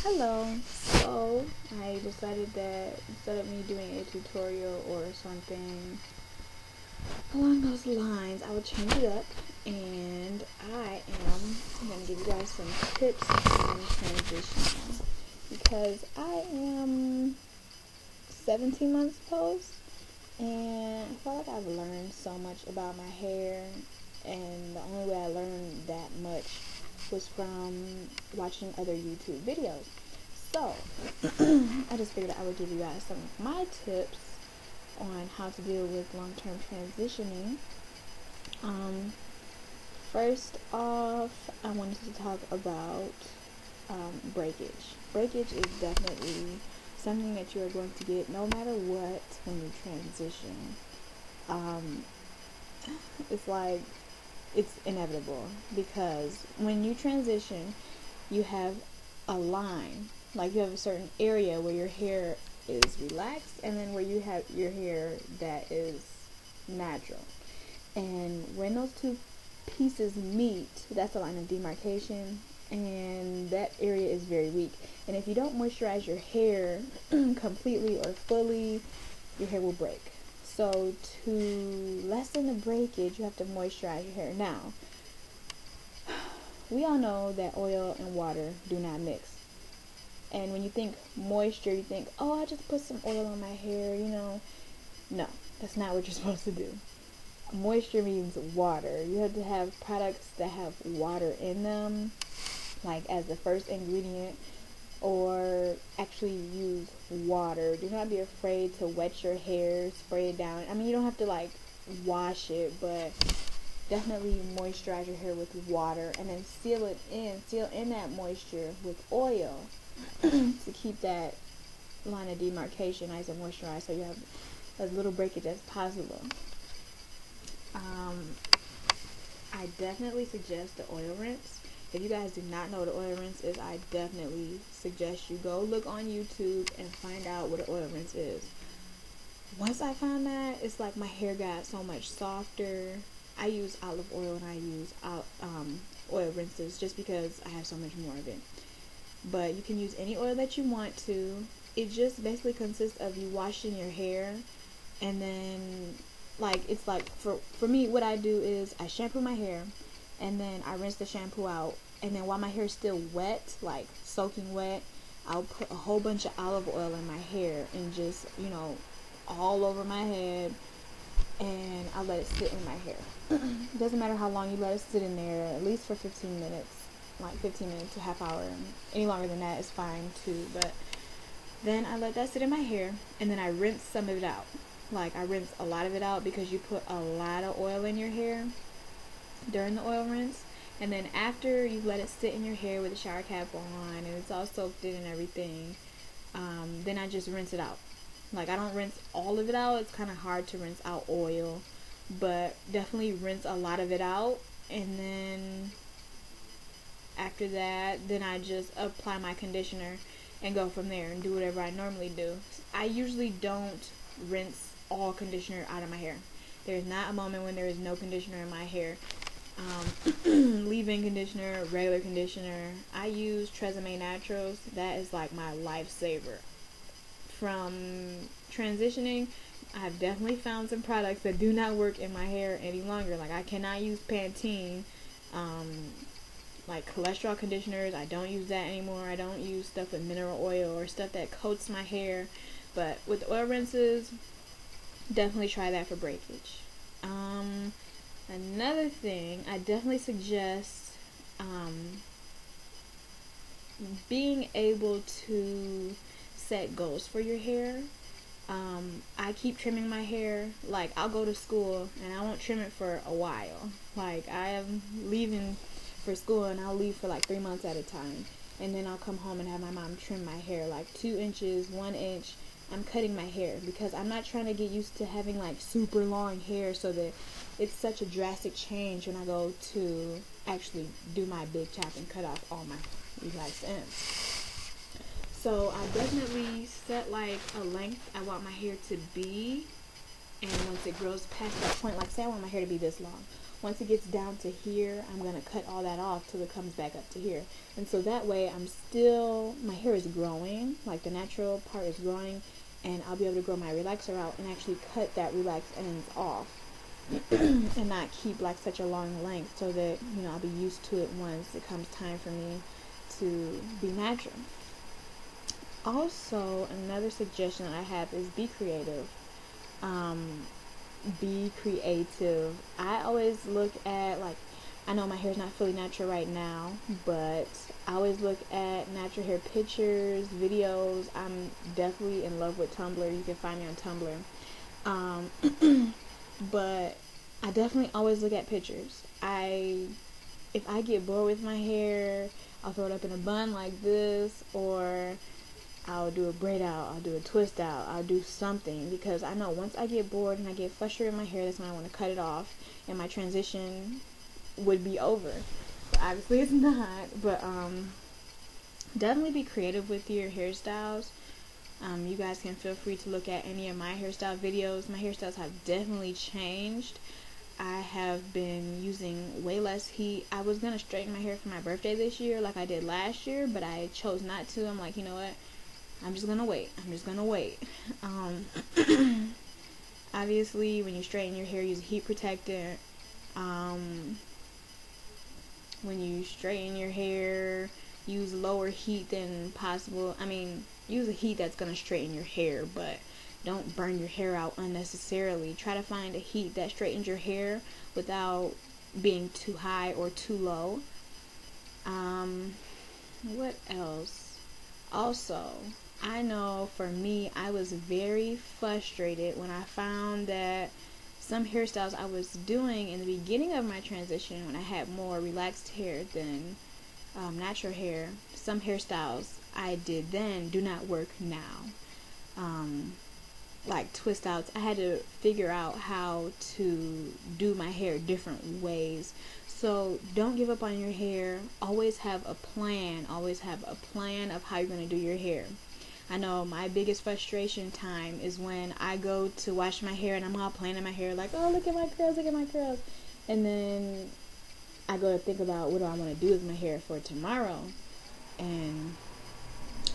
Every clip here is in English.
Hello. So I decided that instead of me doing a tutorial or something along those lines, I would change it up, and I am going to give you guys some tips on transitioning because I am 17 months post, and I feel like I've learned so much about my hair, and the only way I learned that much was from watching other YouTube videos. So, I just figured I would give you guys some of my tips on how to deal with long-term transitioning. First off, I wanted to talk about breakage. Breakage is definitely something that you are going to get no matter what when you transition. It's like it's inevitable because when you transition, you have a line. Like you have a certain area where your hair is relaxed, and then where you have your hair that is natural. And when those two pieces meet, that's a line of demarcation, and that area is very weak. And if you don't moisturize your hair completely or fully, your hair will break. So to lessen the breakage, you have to moisturize your hair. Now, we all know that oil and water do not mix. And when you think moisture, you think, oh, I just put some oil on my hair, No, that's not what you're supposed to do. Moisture means water. You have to have products that have water in them, like as the first ingredient, or actually use water. Do not be afraid to wet your hair, spray it down. I mean, you don't have to like wash it, but definitely moisturize your hair with water, and then seal in that moisture with oil to keep that line of demarcation nice and moisturized, so you have as little breakage as possible. I definitely suggest the oil rinse. If you guys do not know what an oil rinse is, I definitely suggest you go look on YouTube and find out what an oil rinse is. Once I found that, it's like my hair got so much softer. I use olive oil and I use oil rinses just because I have so much more of it. But you can use any oil that you want to. It just basically consists of you washing your hair, and then it's like for me, what I do is I shampoo my hair, and then I rinse the shampoo out, and then while my hair is still wet, like soaking wet, I'll put a whole bunch of olive oil in my hair and just all over my head, and I'll let it sit in my hair. It doesn't matter how long you let it sit in there, at least for 15 minutes, like 15 minutes to half hour, and any longer than that is fine too. But then I let that sit in my hair, and then I rinse some of it out. Like I rinse a lot of it out because you put a lot of oil in your hair during the oil rinse. And then after you let it sit in your hair with the shower cap on and it's all soaked in and everything, then I just rinse it out. Like I don't rinse all of it out. It's kind of hard to rinse out oil, but definitely rinse a lot of it out. And then after that, then I just apply my conditioner and go from there and do whatever I normally do. I usually don't rinse all conditioner out of my hair. There's not a moment when there is no conditioner in my hair. Leave-in conditioner, regular conditioner. I use Tresemme Naturals. That is like my lifesaver. From transitioning, I have definitely found some products that do not work in my hair any longer. Like I cannot use Pantene. Like cholesterol conditioners, I don't use that anymore. I don't use stuff with mineral oil or stuff that coats my hair. But with oil rinses, definitely try that for breakage. Another thing, I definitely suggest being able to set goals for your hair. I keep trimming my hair. Like I'll go to school and I won't trim it for a while. Like I am leaving for school and I'll leave for like 3 months at a time, and then I'll come home and have my mom trim my hair like 2 inches, 1 inch. I'm cutting my hair because I'm not trying to get used to having like super long hair, so that it's such a drastic change when I go to actually do my big chop and cut off all my relaxed ends. So I definitely set like a length I want my hair to be, and once it grows past that point, like say I want my hair to be this long, once it gets down to here, I'm going to cut all that off till it comes back up to here. And so that way my hair is growing, like the natural part is growing, and I'll be able to grow my relaxer out and actually cut that relaxed ends off. And not keep like such a long length, so that I'll be used to it once it comes time for me to be natural. Also, another suggestion that I have is be creative. Be creative. I always look at, like, I know my hair's not fully natural right now, but I always look at natural hair pictures, videos. I'm definitely in love with Tumblr. You can find me on Tumblr. But I definitely always look at pictures. If I get bored with my hair, I'll throw it up in a bun like this, or I'll do a braid out, I'll do a twist out, I'll do something, because I know once I get bored and I get frustrated with my hair, that's when I want to cut it off, and my transition would be over. But obviously it's not, but definitely be creative with your hairstyles. You guys can feel free to look at any of my hairstyle videos. My hairstyles have definitely changed. I have been using way less heat. I was going to straighten my hair for my birthday this year like I did last year, but I chose not to. I'm like, you know what? I'm just going to wait. Obviously, when you straighten your hair, use a heat protectant. When you straighten your hair, use lower heat than possible. I mean, use a heat that's going to straighten your hair, but don't burn your hair out unnecessarily. Try to find a heat that straightens your hair without being too high or too low. What else? Also, I know for me, I was very frustrated when I found that some hairstyles I was doing in the beginning of my transition, when I had more relaxed hair than natural hair, some hairstyles I did then do not work now. Like twist outs, I had to figure out how to do my hair different ways. So don't give up on your hair. Always have a plan. Always have a plan of how you're going to do your hair. I know my biggest frustration time is when I go to wash my hair and I'm all planning my hair like, oh, look at my curls. And then I go to think about what do I want to do with my hair for tomorrow. And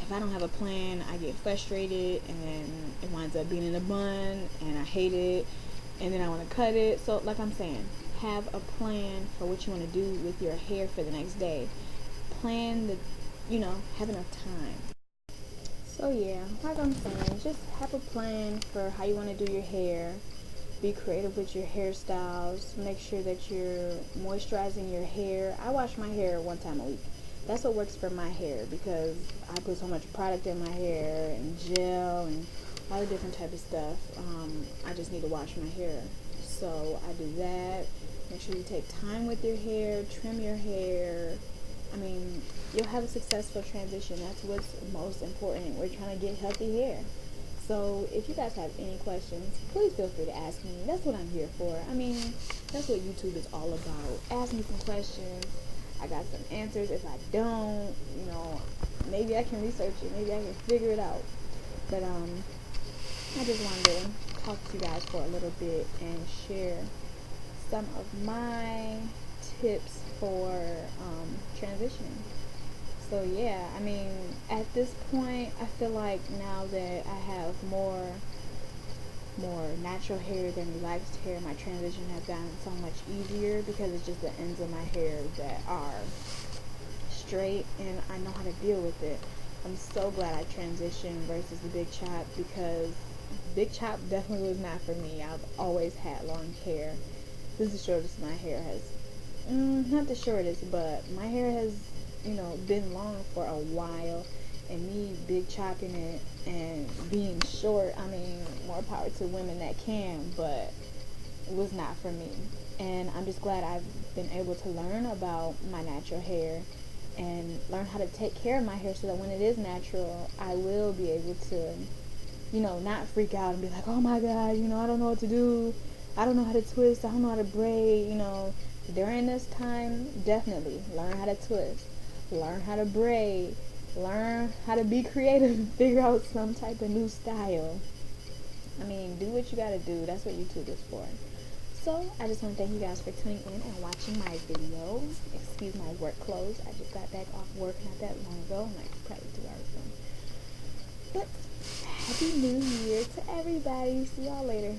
if I don't have a plan, I get frustrated, and then it winds up being in a bun, and I hate it, and then I want to cut it. So, like I'm saying, have a plan for what you want to do with your hair for the next day. Plan have enough time. So yeah, like I'm saying, just have a plan for how you want to do your hair. Be creative with your hairstyles. Make sure that you're moisturizing your hair. I wash my hair one time a week. That's what works for my hair, because I put so much product in my hair and gel and all the different type of stuff. I just need to wash my hair. So I do that. Make sure you take time with your hair, trim your hair. I mean, you'll have a successful transition. That's what's most important. We're trying to get healthy hair. So if you guys have any questions, please feel free to ask me. That's what I'm here for. I mean, that's what YouTube is all about. Ask me some questions. I got some answers. If I don't, maybe I can research it. Maybe I can figure it out. But I just wanted to talk to you guys for a little bit and share some of my tips for transitioning. So yeah, I mean, at this point, I feel like now that I have more natural hair than relaxed hair, my transition has gotten so much easier, because it's just the ends of my hair that are straight, and I know how to deal with it. I'm so glad I transitioned versus the big chop, because big chop definitely was not for me. I've always had long hair. This is the shortest my hair has. Not the shortest, but my hair has, been long for a while. And me big chopping it and being short, I mean, more power to women that can, but it was not for me. And I'm just glad I've been able to learn about my natural hair and learn how to take care of my hair, so that when it is natural, I will be able to, not freak out and be like, oh my God, I don't know what to do. I don't know how to twist. I don't know how to braid. During this time, definitely learn how to twist, learn how to braid, learn how to be creative and figure out some type of new style. I mean, do what you gotta do. That's what YouTube is for. So I just want to thank you guys for tuning in and watching my video. Excuse my work clothes. I just got back off work not that long ago, like probably 2 hours ago. But Happy New Year to everybody. See y'all later.